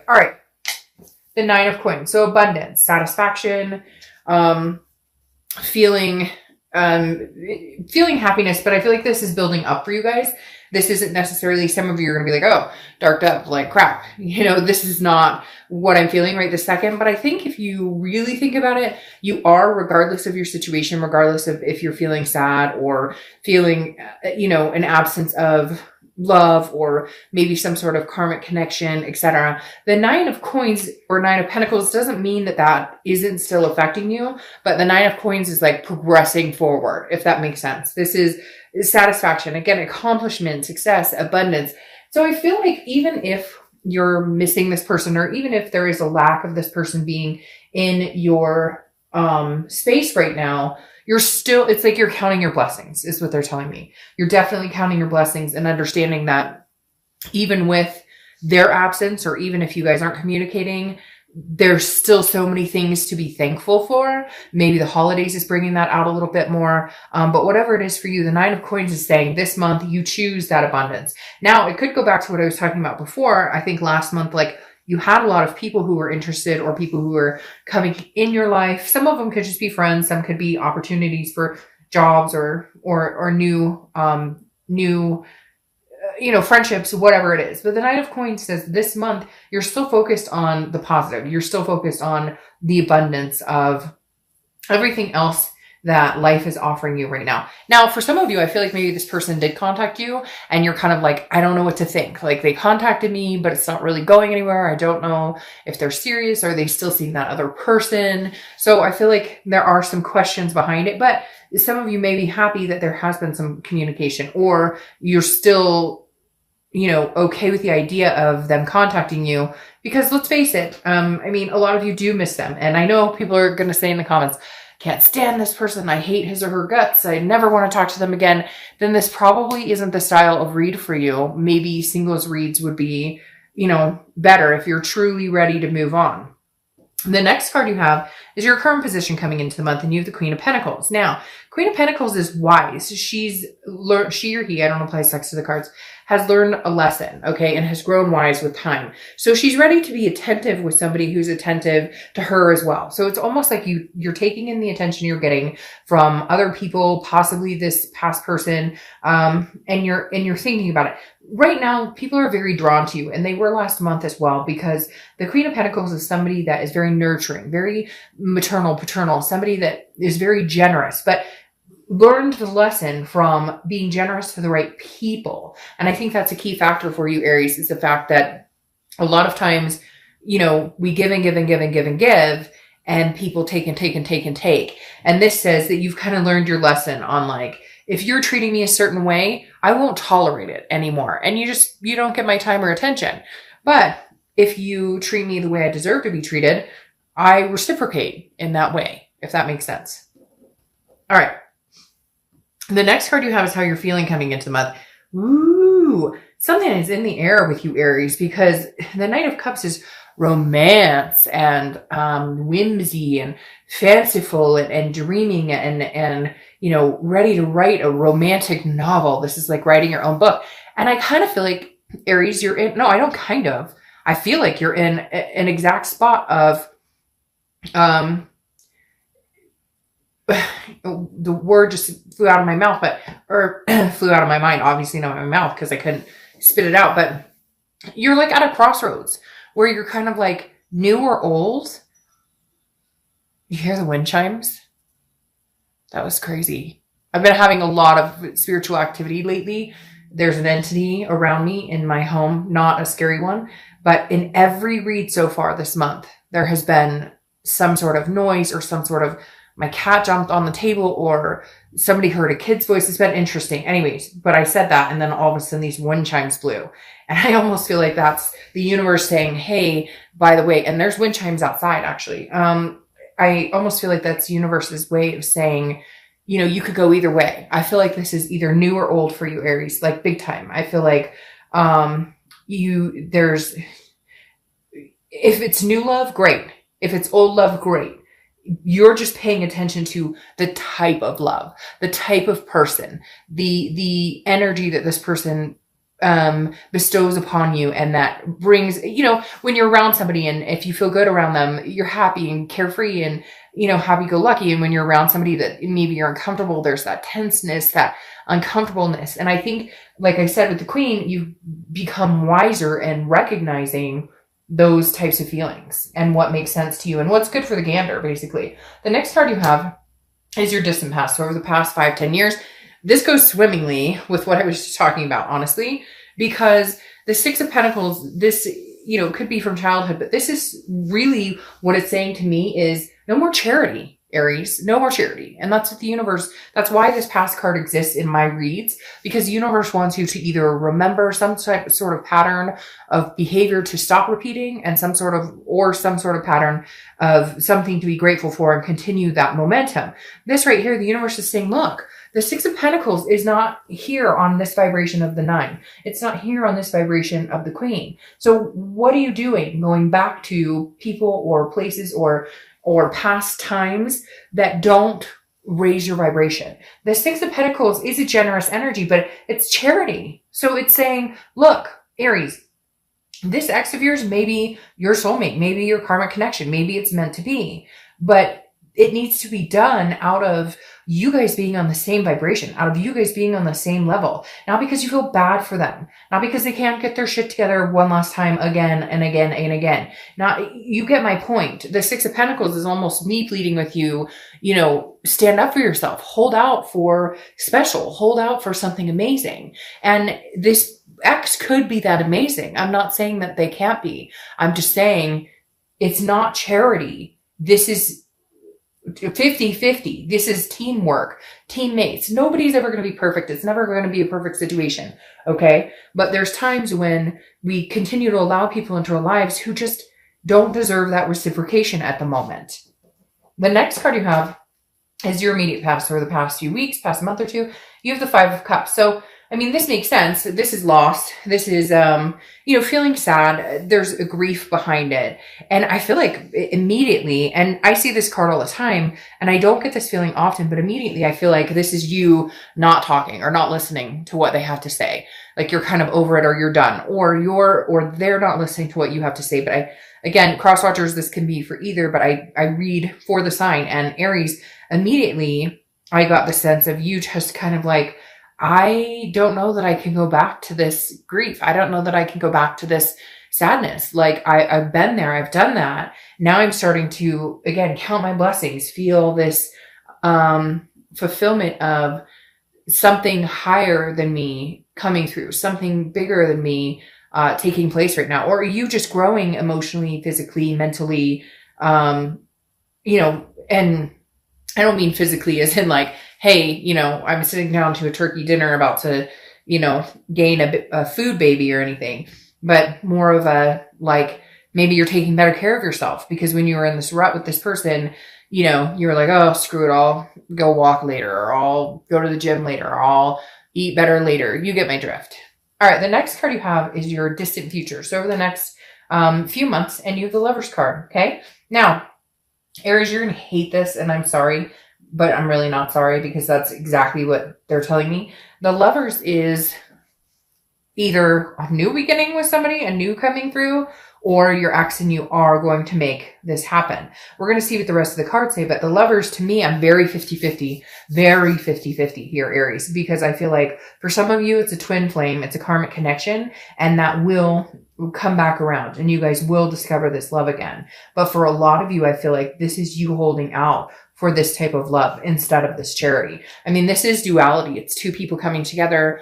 All right. The 9 of Coins. So abundance, satisfaction, feeling happiness, but I feel like this is building up for you guys. This isn't necessarily, some of you are going to be like, oh, darked up like crap. This is not what I'm feeling right this second. But I think if you really think about it, you are, regardless of your situation, regardless of if you're feeling sad or feeling, an absence of love or maybe some sort of karmic connection, etc. The 9 of Coins or 9 of Pentacles doesn't mean that isn't still affecting you, but the 9 of Coins is like progressing forward, if that makes sense. This is satisfaction, again, accomplishment, success, abundance. So I feel like even if you're missing this person, or even if there is a lack of this person being in your space right now, it's like you're counting your blessings, is what they're telling me. You're definitely counting your blessings and understanding that even with their absence, or even if you guys aren't communicating, there's still so many things to be thankful for. Maybe the holidays is bringing that out a little bit more. But whatever it is for you, the 9 of Coins is saying this month you choose that abundance. Now, it could go back to what I was talking about before. I think last month, like, you had a lot of people who were interested, or people who were coming in your life. Some of them could just be friends. Some could be opportunities for jobs or new, friendships, whatever it is. But the 9 of Coins says this month, you're still focused on the positive. You're still focused on the abundance of everything else that life is offering you right now. Now, for some of you, I feel like maybe this person did contact you and you're kind of like, I don't know what to think. Like, they contacted me, but it's not really going anywhere. I don't know if they're serious. Or are they still seeing that other person? So I feel like there are some questions behind it, but some of you may be happy that there has been some communication, or you're still okay with the idea of them contacting you, because let's face it, a lot of you do miss them. And I know people are going to say in the comments, can't stand this person, I hate his or her guts, I never want to talk to them again. Then this probably isn't the style of read for you. Maybe singles reads would be, better if you're truly ready to move on. The next card you have is your current position coming into the month, and you have the Queen of Pentacles. Now, Queen of Pentacles is wise. She or he, I don't apply sex to the cards, has learned a lesson, okay, and has grown wise with time. So she's ready to be attentive with somebody who's attentive to her as well. So it's almost like you're taking in the attention you're getting from other people, possibly this past person, and you're thinking about it. Right now, people are very drawn to you, and they were last month as well, because the Queen of Pentacles is somebody that is very nurturing, very maternal, paternal, somebody that is very generous, but learned the lesson from being generous to the right people. And I think that's a key factor for you, Aries, is the fact that a lot of times, we give and give and give and give and give, and people take and take and take and take. And this says that you've kind of learned your lesson on, like, if you're treating me a certain way, I won't tolerate it anymore. And you don't get my time or attention. But if you treat me the way I deserve to be treated, I reciprocate in that way, if that makes sense. All right. The next card you have is how you're feeling coming into the month. Ooh, something is in the air with you, Aries, because the Knight of Cups is romance and whimsy and fanciful and dreaming and ready to write a romantic novel. This is like writing your own book. And I kind of feel like, Aries, I feel like you're in an exact spot of the word just flew out of my mouth, flew out of my mind, obviously not my mouth because I couldn't spit it out, but you're like at a crossroads where you're kind of like new or old. You hear the wind chimes? That was crazy. I've been having a lot of spiritual activity lately. There's an entity around me in my home, not a scary one, but in every read so far this month, there has been some sort of noise or some sort of, my cat jumped on the table or somebody heard a kid's voice. It's been interesting. Anyways, but I said that, and then all of a sudden these wind chimes blew. And I almost feel like that's the universe saying, hey, by the way, and there's wind chimes outside actually. I almost feel like that's the universe's way of saying, you could go either way. I feel like this is either new or old for you, Aries, like big time. I feel like if it's new love, great. If it's old love, great. You're just paying attention to the type of love, the type of person, the energy that this person bestows upon you, and that brings, when you're around somebody and if you feel good around them, you're happy and carefree and, happy-go-lucky. And when you're around somebody that maybe you're uncomfortable, there's that tenseness, that uncomfortableness. And I think, like I said with the Queen, you become wiser and recognizing those types of feelings and what makes sense to you and what's good for the gander, basically. The next card you have is your distant past. So over the past 5-10 years, this goes swimmingly with what I was just talking about, honestly, because the Six of Pentacles, this, could be from childhood, but this is really what it's saying to me is no more charity, Aries, no more charity. And that's what the universe, that's why this past card exists in my reads, because the universe wants you to either remember some sort of pattern of behavior to stop repeating and some sort of pattern of something to be grateful for and continue that momentum. This right here, the universe is saying, look, the Six of Pentacles is not here on this vibration of the 9. It's not here on this vibration of the Queen. So what are you doing? Going back to people or places or past times that don't raise your vibration. The Six of Pentacles is a generous energy, but it's charity. So it's saying, look, Aries, this ex of yours may be your soulmate, maybe your karmic connection, maybe it's meant to be, but it needs to be done out of you guys being on the same vibration, out of you guys being on the same level. Not because you feel bad for them, not because they can't get their shit together one last time again and again and again. Not, you get my point. The Six of Pentacles is almost me pleading with you, stand up for yourself, hold out for special, hold out for something amazing. And this ex could be that amazing. I'm not saying that they can't be. I'm just saying it's not charity. This is 50-50. This is teamwork, teammates. Nobody's ever going to be perfect. It's never going to be a perfect situation. Okay. But there's times when we continue to allow people into our lives who just don't deserve that reciprocation at the moment. The next card you have is your immediate past, or the past few weeks, past month or two. You have the Five of Cups. So, this makes sense. This is lost. This is, feeling sad. There's a grief behind it. And I feel like immediately, and I see this card all the time, and I don't get this feeling often, but immediately I feel like this is you not talking or not listening to what they have to say. Like you're kind of over it, or you're done, or they're not listening to what you have to say. But again, cross watchers, this can be for either, but I read for the sign. And Aries, immediately I got the sense of you just kind of like, I don't know that I can go back to this grief. I don't know that I can go back to this sadness. Like I've been there. I've done that. Now I'm starting to, again, count my blessings, feel this fulfillment of something higher than me coming through, something bigger than me taking place right now. Or you just growing emotionally, physically, mentally, and I don't mean physically as in like, hey, I'm sitting down to a turkey dinner about to, gain a food baby or anything, but more of a, like, maybe you're taking better care of yourself because when you were in this rut with this person, you were like, oh, screw it, I'll go walk later, or I'll go to the gym later, or I'll eat better later. You get my drift. All right. The next card you have is your distant future. So over the next few months, and you have the Lovers card. Okay. Now, Aries, you're going to hate this, and I'm sorry, but I'm really not sorry because that's exactly what they're telling me. The Lovers is either a new beginning with somebody, a new coming through, or your ex and you are going to make this happen. We're going to see what the rest of the cards say, but the Lovers, to me, I'm very 50-50, very 50-50 here, Aries, because I feel like for some of you, it's a twin flame, it's a karmic connection, and that will come back around and you guys will discover this love again. But for a lot of you, I feel like this is you holding out for this type of love instead of this charity. This is duality. It's two people coming together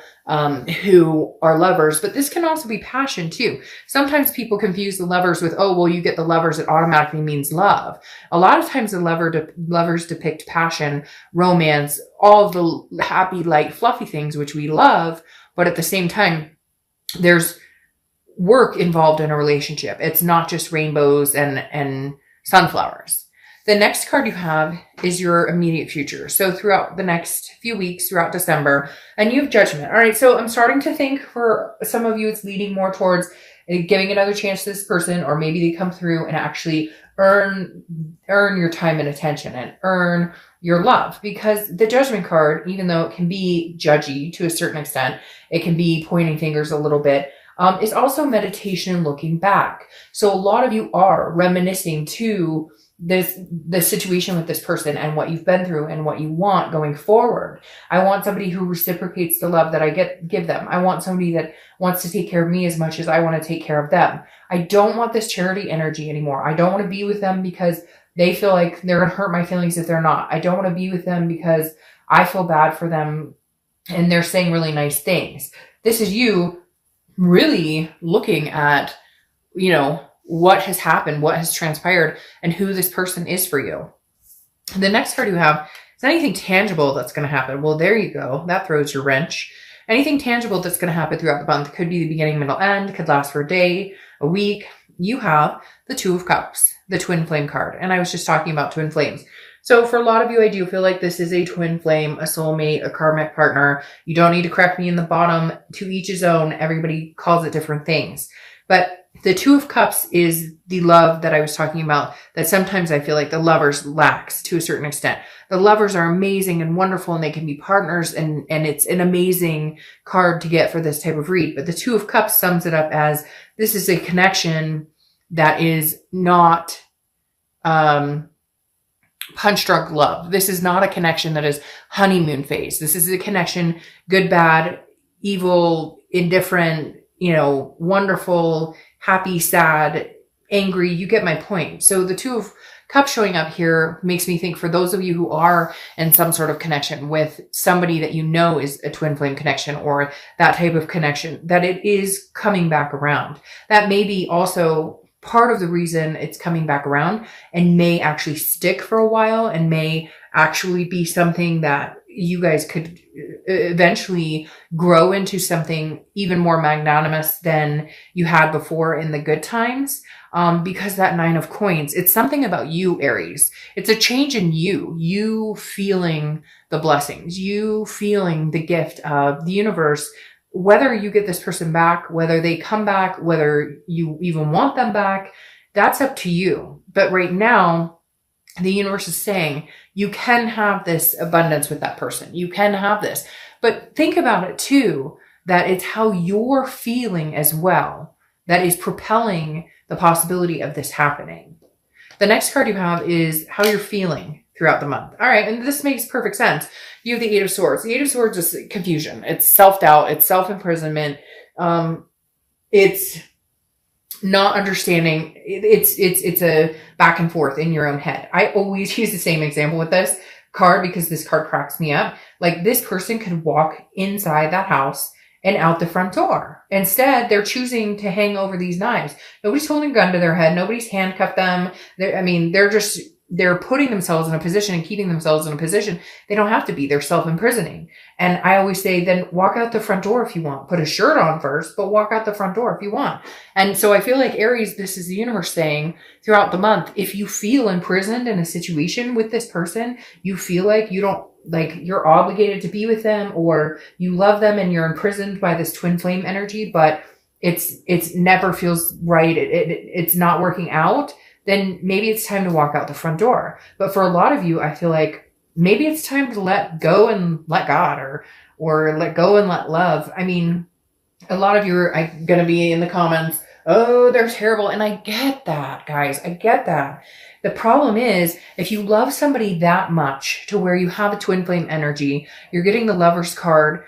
who are lovers, but this can also be passion too. Sometimes people confuse the Lovers with, oh, well, you get the Lovers, it automatically means love. A lot of times the Lovers depict passion, romance, all of the happy, light, fluffy things, which we love. But at the same time, there's work involved in a relationship. It's not just rainbows and sunflowers. The next card you have is your immediate future. So throughout the next few weeks, throughout December, and you have Judgment. All right. So I'm starting to think for some of you, it's leading more towards giving another chance to this person, or maybe they come through and actually earn your time and attention and earn your love. Because the Judgment card, even though it can be judgy to a certain extent, it can be pointing fingers a little bit, is also meditation and looking back. So a lot of you are reminiscing to the situation with this person and what you've been through and what you want going forward. I want somebody who reciprocates the love that I give them. I want somebody that wants to take care of me as much as I want to take care of them. I don't want this charity energy anymore. I don't want to be with them because they feel like they're going to hurt my feelings if they're not. I don't want to be with them because I feel bad for them and they're saying really nice things. This is you really looking at, what has happened, what has transpired, and who this person is for you. The next card you have is anything tangible that's going to happen. Well, there you go. That throws your wrench. Anything tangible that's going to happen throughout the month. Could be the beginning, middle, end. Could last for a day, a week. You have the Two of Cups, the twin flame card. And I was just talking about twin flames. So for a lot of you, I do feel like this is a twin flame, a soulmate, a karmic partner. You don't need to correct me in the bottom. To each his own. Everybody calls it different things. But the Two of Cups is the love that I was talking about, that sometimes I feel like the lovers lacks to a certain extent. The lovers are amazing and wonderful and they can be partners, and it's an amazing card to get for this type of read. But the Two of Cups sums it up as this is a connection that is not punch drunk love. This is not a connection that is honeymoon phase. This is a connection, good, bad, evil, indifferent, wonderful, happy, sad, angry. You get my point. So the Two of Cups showing up here makes me think, for those of you who are in some sort of connection with somebody that is a twin flame connection or that type of connection, that it is coming back around. That may be also part of the reason it's coming back around and may actually stick for a while and may actually be something that you guys could eventually grow into something even more magnanimous than you had before in the good times. Because that Nine of Coins, it's something about you, Aries. It's a change in you feeling the blessings, you feeling the gift of the universe, whether you get this person back, whether they come back, whether you even want them back, that's up to you. But right now, the universe is saying you can have this abundance with that person. You can have this. But think about it too, that it's how you're feeling as well that is propelling the possibility of this happening. The next card you have is how you're feeling throughout the month. All right, and this makes perfect sense. You have the Eight of Swords. The Eight of Swords is confusion. It's self-doubt. It's self-imprisonment. It's not understanding. It's a back and forth in your own head. I always use the same example with this card because this card cracks me up. Like, this person could walk inside that house and out the front door. Instead, they're choosing to hang over these knives. Nobody's holding a gun to their head. Nobody's handcuffed them. They're putting themselves in a position and keeping themselves in a position. They don't have to be. They're self-imprisoning. And I always say, then walk out the front door if you want. Put a shirt on first, but walk out the front door if you want. And so I feel like, Aries, this is the universe saying throughout the month, if you feel imprisoned in a situation with this person, you feel like you're obligated to be with them, or you love them and you're imprisoned by this twin flame energy, but it's never feels right. It's not working out. Then maybe it's time to walk out the front door. But for a lot of you, I feel like maybe it's time to let go and let God, or let go and let love. I mean, a lot of you are going to be in the comments, oh, they're terrible. And I get that, guys. I get that. The problem is, if you love somebody that much to where you have a twin flame energy, you're getting the Lover's card.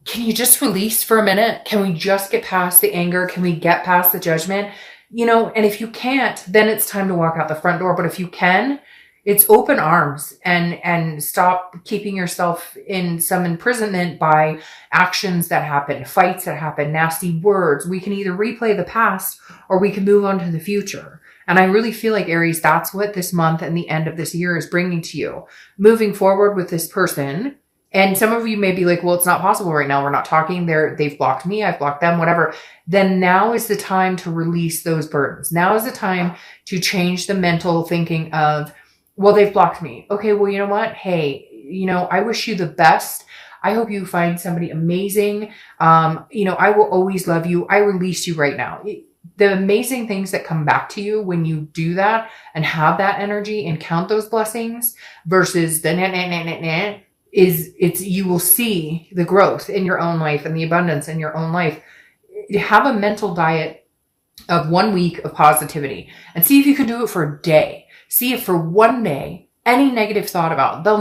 Can you just release for a minute? Can we just get past the anger? Can we get past the judgment? And if you can't, then it's time to walk out the front door. But if you can, it's open arms and stop keeping yourself in some imprisonment by actions that happen, fights that happen, nasty words. We can either replay the past or we can move on to the future. And I really feel like, Aries, that's what this month and the end of this year is bringing to you. Moving forward with this person. And some of you may be like, well, it's not possible right now. We're not talking. They've blocked me. I've blocked them, whatever. Then now is the time to release those burdens. Now is the time to change the mental thinking of, well, they've blocked me. Okay, well, you know what? Hey, I wish you the best. I hope you find somebody amazing. I will always love you. I release you right now. The amazing things that come back to you when you do that and have that energy and count those blessings versus the you will see the growth in your own life and the abundance in your own life. Have a mental diet of 1 week of positivity and see if you can do it for a day. See if for one day, any negative thought about they'll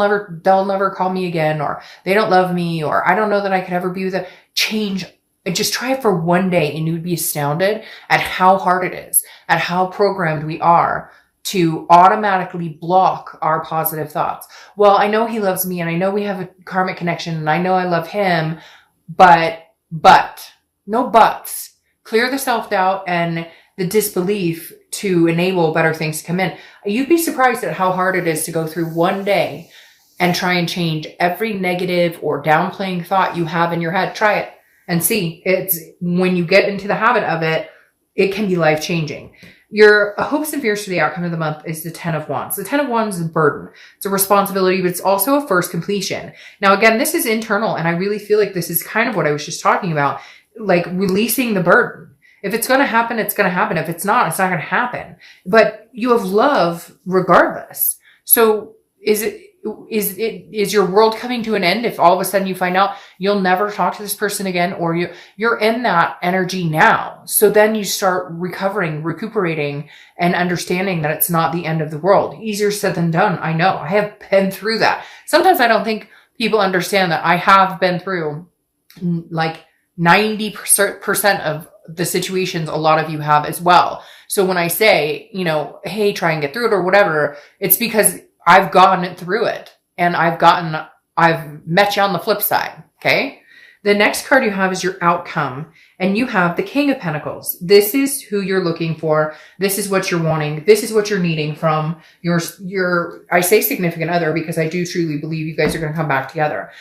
never call me again, or they don't love me, or I don't know that I could ever be with them, change. And just try it for one day and you would be astounded at how hard it is, at how programmed we are to automatically block our positive thoughts. Well, I know he loves me and I know we have a karmic connection and I know I love him, but, no buts. Clear the self-doubt and the disbelief to enable better things to come in. You'd be surprised at how hard it is to go through one day and try and change every negative or downplaying thought you have in your head. Try it and see. It's when you get into the habit of it, it can be life-changing. Your hopes and fears for the outcome of the month is the 10 of Wands. The 10 of Wands is a burden. It's a responsibility, but it's also a first completion. Now, again, this is internal, and I really feel like this is kind of what I was just talking about, like releasing the burden. If it's going to happen, it's going to happen. If it's not going to happen. But you have love regardless. So is your world coming to an end if all of a sudden you find out you'll never talk to this person again, or you're in that energy now? So then you start recuperating and understanding that it's not the end of the world. Easier said than done. I know. I have been through that. Sometimes I don't think people understand that I have been through like 90% of the situations a lot of you have as well. So when I say, hey, try and get through it or whatever, it's because I've gotten through it and I've met you on the flip side. Okay. The next card you have is your outcome, and you have the King of Pentacles. This is who you're looking for. This is what you're wanting. This is what you're needing from your, I say significant other because I do truly believe you guys are going to come back together.